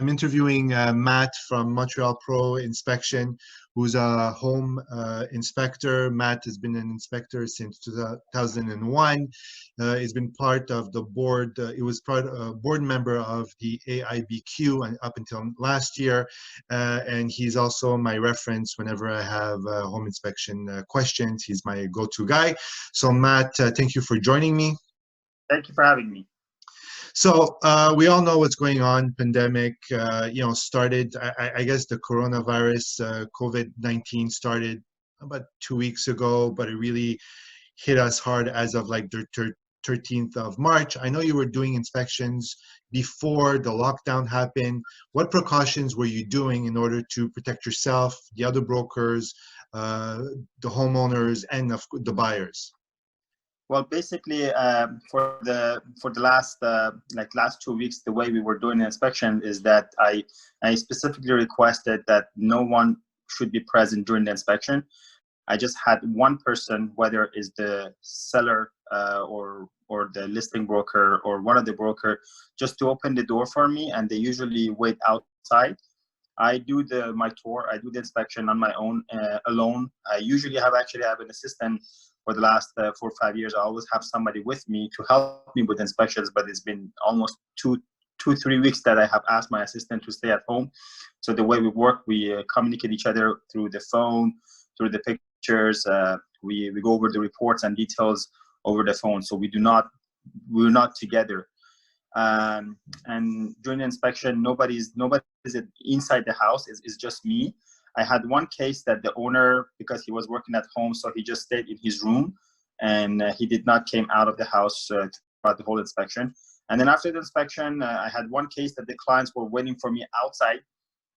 I'm interviewing Matt from Montreal Pro Inspection, who's a home inspector. Matt has been an inspector since 2001. He's been part of the board. He was board member of the AIBQ and up until last year. And he's also my reference whenever I have home inspection questions. He's my go-to guy. So Matt, thank you for joining me. Thank you for having me. So we all know what's going on. Pandemic, started. I guess the coronavirus, COVID-19, started about 2 weeks ago, but it really hit us hard as of like the 13th of March. I know you were doing inspections before the lockdown happened. What precautions were you doing in order to protect yourself, the other brokers, the homeowners, and the buyers? Well, basically, for the last 2 weeks, the way we were doing the inspection is that I specifically requested that no one should be present during the inspection. I just had one person, whether it's the seller or the listing broker or one of the broker, just to open the door for me, and they usually wait outside. I do my tour. I do the inspection on my own, alone. I usually have an assistant. For the last 4 or 5 years, I always have somebody with me to help me with inspections, but it's been almost 3 weeks that I have asked my assistant to stay at home. So the way we work, we communicate each other through the phone, through the pictures. We go over the reports and details over the phone. So we're not together. And during the inspection, nobody's inside the house. It's just me. I had one case that the owner, because he was working at home, so he just stayed in his room, and he did not came out of the house throughout the whole inspection. And then after the inspection, I had one case that the clients were waiting for me outside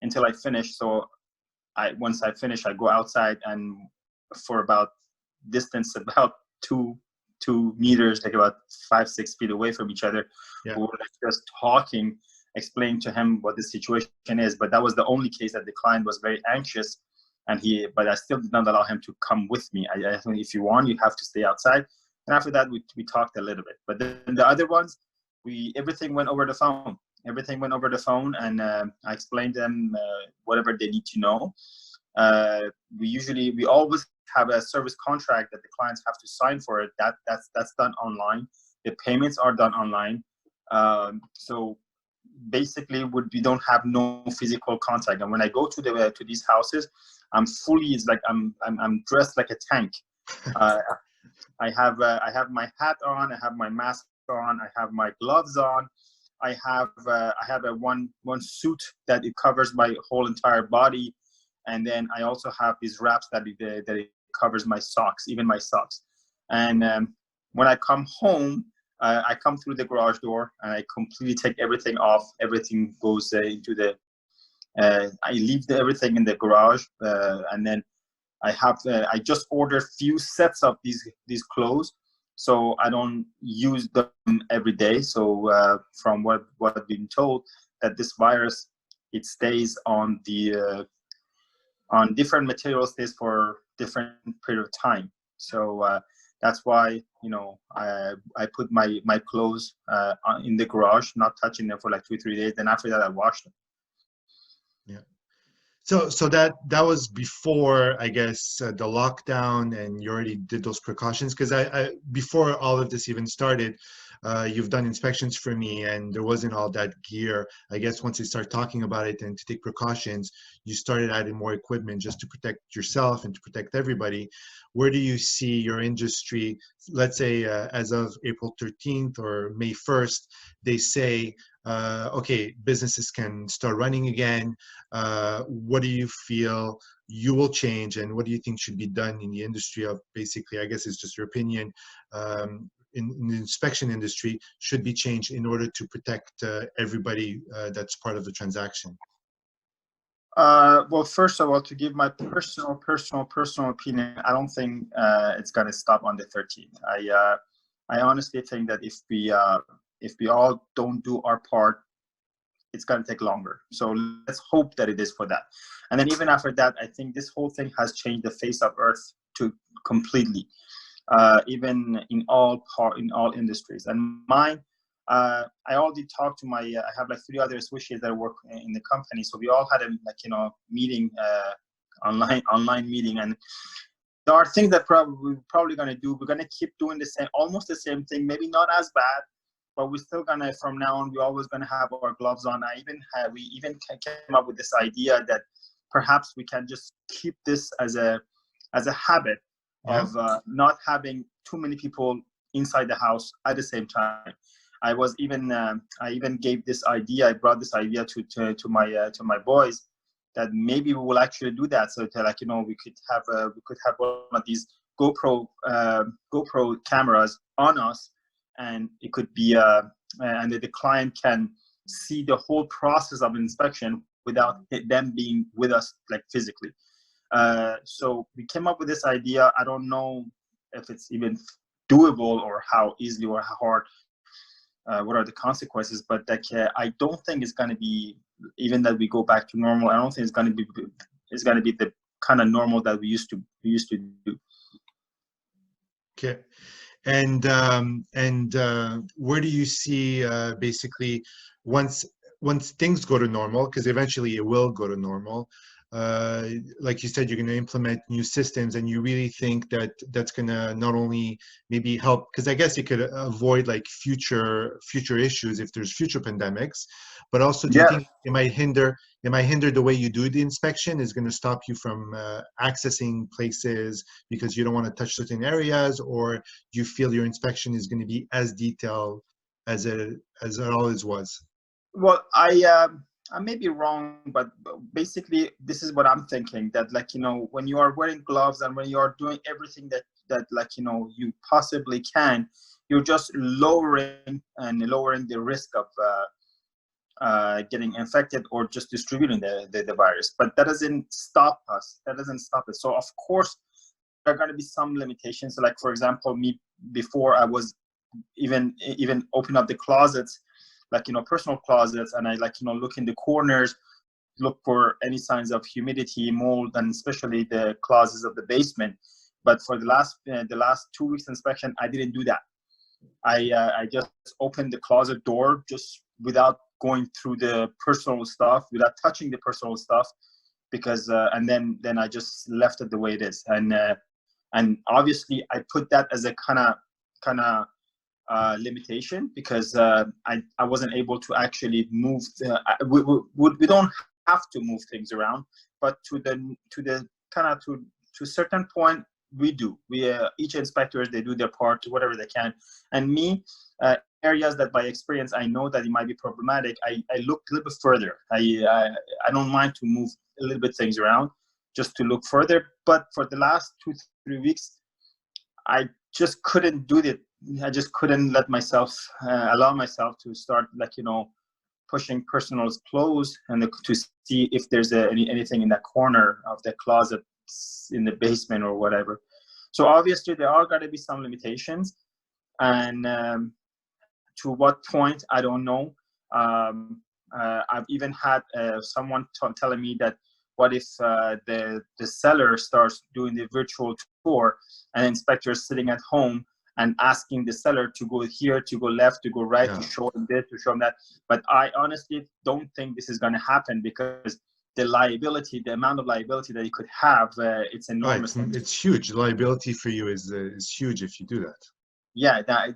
until I finished. So once I finish, I go outside, and for about distance about two meters, like about 5-6 feet away from each other, yeah. We were just talking, explain to him what the situation is. But that was the only case that the client was very anxious, but I still did not allow him to come with me. I think if you want, you have to stay outside. And after that, we talked a little bit. But then the other ones, everything went over the phone. Everything went over the phone, and I explained them whatever they need to know. We always have a service contract that the clients have to sign for it. That's done online. The payments are done online. So basically, we don't have no physical contact. And when I go to these houses, I'm dressed like a tank. I have my hat on. I have my mask on. I have my gloves on. I have a one suit that it covers my whole entire body, and then I also have these wraps that it covers my socks, even my socks. And when I come home, I come through the garage door and I completely take everything off. Everything goes into the. I leave everything in the garage, and then I just ordered few sets of these clothes, so I don't use them every day. So from what I've been told, that this virus, it stays on on different materials, stays for different period of time. So that's why I put my clothes in the garage, not touching them for like 2-3 days. Then after that, I wash them. Yeah. So that was before, I guess, the lockdown, and you already did those precautions, because I before all of this even started, you've done inspections for me, and there wasn't all that gear. I guess once you start talking about it and to take precautions, you started adding more equipment just to protect yourself and to protect everybody. Where do you see your industry, let's say as of April 13th or May 1st, they say, okay, businesses can start running again. What do you feel you will change, and what do you think should be done in the industry of, basically, I guess it's just your opinion, in the inspection industry, should be changed in order to protect everybody that's part of the transaction? Well, first of all, to give my personal opinion, I don't think it's going to stop on the 13th. I honestly think that if we all don't do our part, it's going to take longer. So let's hope that it is for that. And then even after that, I think this whole thing has changed the face of Earth completely, even in all industries. And mine, I already talked to my, I have like 3 other associates that work in the company. So we all had a meeting, online meeting, and there are things that we're probably going to do. We're going to keep doing almost the same thing, maybe not as bad, but we're still going to, from now on, we're always going to have our gloves on. We even came up with this idea that perhaps we can just keep this as a habit of not having too many people inside the house at the same time. I even gave this idea. I brought this idea to my boys, that maybe we will actually do that. So we could have one of these GoPro cameras on us, and it could be and the client can see the whole process of inspection without them being with us like physically. So we came up with this idea. I don't know if it's even doable or how easily or how hard. What are the consequences? But I don't think it's going to be, even that we go back to normal, I don't think it's going to be the kind of normal that we used to do. Okay. And where do you see basically once things go to normal, because eventually it will go to normal, like you said, you're going to implement new systems, and you really think that that's going to not only maybe help, because I guess it could avoid like future issues if there's future pandemics, but also do you think it might hinder the way you do the inspection? Is going to stop you from accessing places because you don't want to touch certain areas, or do you feel your inspection is going to be as detailed as it always was? Well, I may be wrong, but basically this is what I'm thinking, that when you are wearing gloves and when you are doing everything that you possibly can, you're just lowering the risk of getting infected or just distributing the virus. But that doesn't stop us. So of course there are going to be some limitations. So like, for example, me, before I was even open up the closets, personal closets, and I look in the corners, look for any signs of humidity, mold, and especially the closets of the basement. But for the last 2 weeks inspection, I didn't do that. I just opened the closet door just without going through the personal stuff, without touching the personal stuff, because and then I just left it the way it is. And obviously I put that as a kind of limitation, because I wasn't able to actually move. We don't have to move things around, but to a certain point we do. Each inspectors, they do their part, whatever they can. And me, areas that by experience I know that it might be problematic, I look a little bit further. I don't mind to move a little bit things around just to look further. But for the last 2-3 weeks, I just couldn't do it. I just couldn't let myself allow myself to start pushing personal clothes and to see if there's anything in that corner of the closet in the basement or whatever. So obviously there are going to be some limitations, and to what point I don't know. I've even had someone telling me that, what if the seller starts doing the virtual tour and inspectors sitting at home and asking the seller to go here, to go left, to go right, to show them this, to show them that. But I honestly don't think this is going to happen, because the amount of liability that you could have, it's enormous. Right, it's huge. The liability for you is huge if you do that. Yeah, I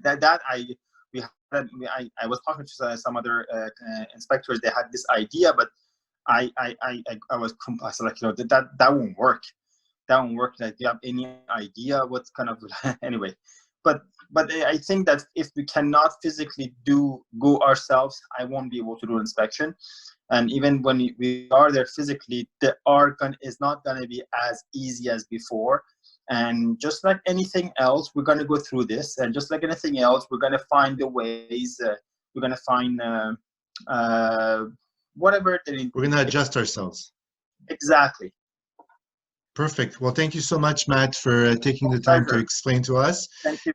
was talking to some other inspectors. They had this idea, but I was like, that won't work. That won't work. Like, do you have any idea what's kind of anyway? But I think that if we cannot physically go ourselves, I won't be able to do inspection. And even when we are there physically, is not going to be as easy as before. And just like anything else, we're going to go through this. And just like anything else, we're going to find the ways. We're going to find whatever. We're going to adjust ourselves. Exactly. Perfect. Well, thank you so much, Matt, for taking the time to explain to us. Thank you.